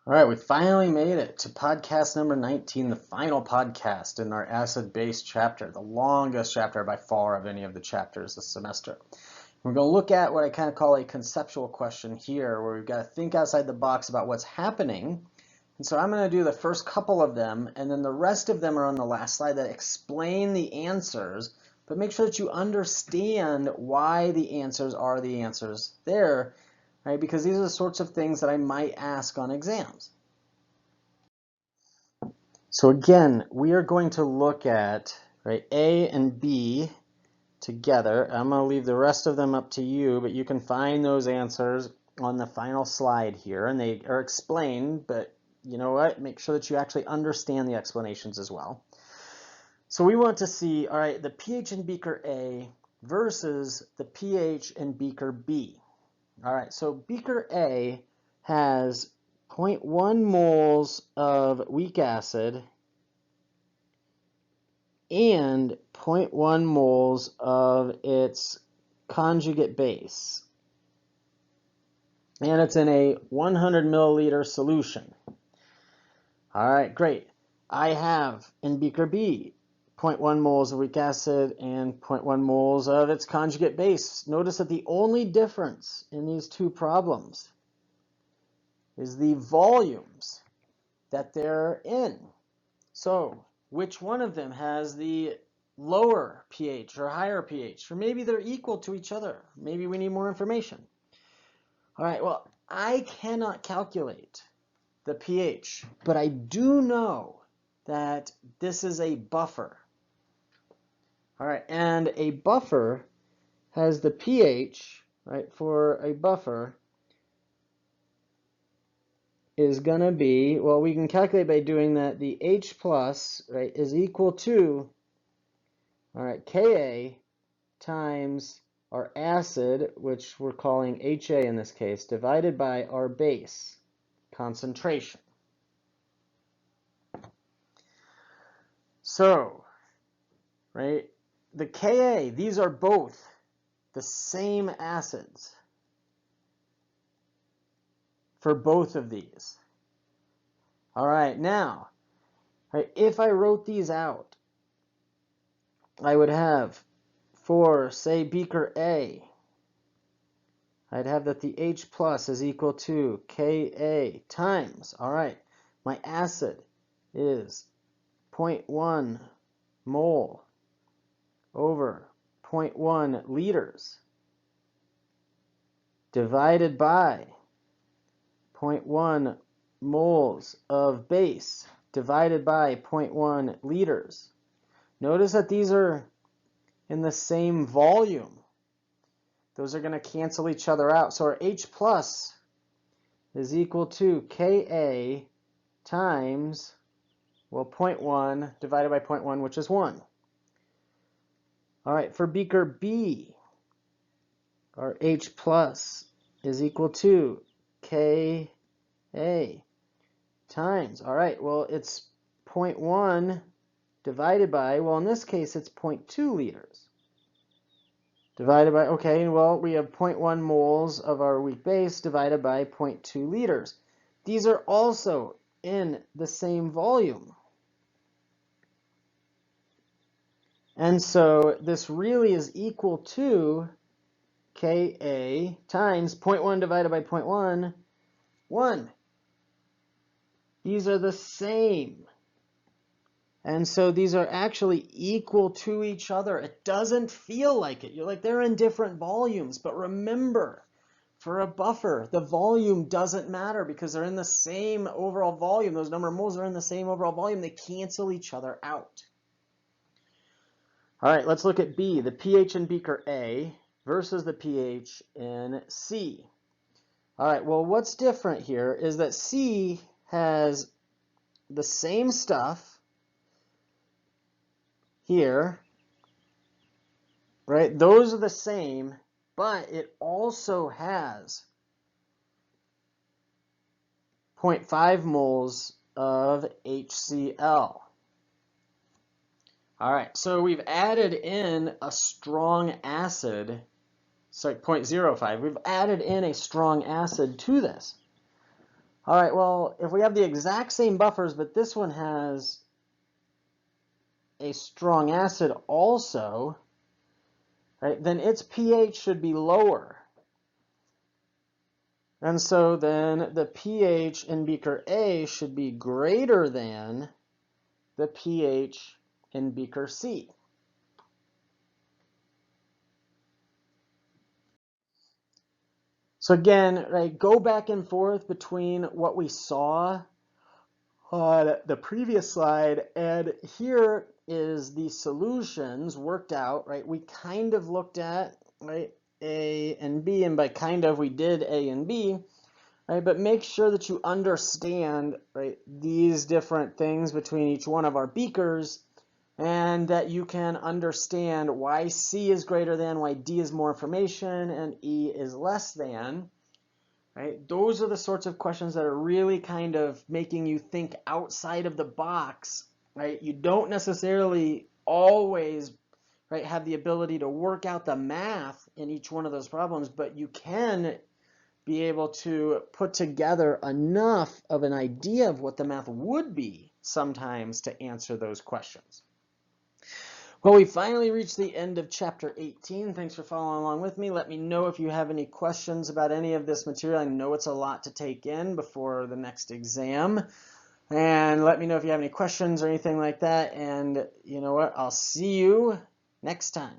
All right, we finally made it to podcast number 19, the final podcast in our acid-base chapter, the longest chapter by far of any of the chapters this semester. We're going to look at what I kind of call a conceptual question here, where we've got to think outside the box about what's happening. And so I'm going to do the first couple of them, and then the rest of them are on the last slide that explain the answers, but make sure that you understand why the answers are the answers there. Right? Because these are the sorts of things that I might ask on exams. So again, we are going to look at A and B together. I'm going to leave the rest of them up to you, but you can find those answers on the final slide here, and they are explained, but you know what? Make sure that you actually understand the explanations as well. So we want to see, all right, the pH in beaker A versus the pH in beaker B. All right, so beaker A has 0.1 moles of weak acid and 0.1 moles of its conjugate base. And it's in a 100 milliliter solution. All right, great. I have in beaker B 0.1 moles of weak acid and 0.1 moles of its conjugate base. Notice that the only difference in these two problems is the volumes that they're in. So which one of them has the lower pH or higher pH? Or maybe they're equal to each other. Maybe we need more information. All right, well, I cannot calculate the pH, but I do know that this is a buffer. All right, and a buffer has the pH, right, for a buffer is going to be, well, we can calculate by doing that the H plus, right, is equal to, all right, Ka times our acid, which we're calling HA in this case, divided by our base concentration. So, right, the Ka, these are both the same acids for both of these. All right, now, right, if I wrote these out, I would have for, say, beaker A, I'd have that the H plus is equal to Ka times, all right, my acid is 0.1 mole over 0.1 liters divided by 0.1 moles of base divided by 0.1 liters. Notice that these are in the same volume. Those are going to cancel each other out. So our H plus is equal to Ka times, well, 0.1 divided by 0.1, which is 1. All right, for beaker B, our H plus is equal to Ka times, all right, well, it's 0.1 divided by, well, in this case, it's 0.2 liters. Divided by, okay, well, we have 0.1 moles of our weak base divided by 0.2 liters. These are also in the same volume. And so this really is equal to Ka times 0.1 divided by 0.1, 1. These are the same. And so these are actually equal to each other. It doesn't feel like it. You're like, they're in different volumes. But remember, for a buffer, the volume doesn't matter because they're in the same overall volume. Those number of moles are in the same overall volume. They cancel each other out. All right, let's look at B, the pH in beaker A versus the pH in C. All right, well, what's different here is that C has the same stuff here, right? Those are the same, but it also has 0.5 moles of HCl. All right, so we've added in a strong acid, sorry, 0.05. We've added in a strong acid to this. All right, well, if we have the exact same buffers, but this one has a strong acid also, right, then its pH should be lower. And so then the pH in beaker A should be greater than the pH in beaker C. So again, right, go back and forth between what we saw on the previous slide, and here is the solutions worked out, right? We kind of looked at, right, A and B, and by kind of we did A and B, right? But make sure that you understand, right, these different things between each one of our beakers, and that you can understand why C is greater than, why D is more information, and E is less than. Right? Those are the sorts of questions that are really kind of making you think outside of the box. Right? You don't necessarily always, right, have the ability to work out the math in each one of those problems, but you can be able to put together enough of an idea of what the math would be sometimes to answer those questions. Well, we finally reached the end of chapter 18. Thanks for following along with me. Let me know if you have any questions about any of this material. I know it's a lot to take in before the next exam. And let me know if you have any questions or anything like that. And you know what? I'll see you next time.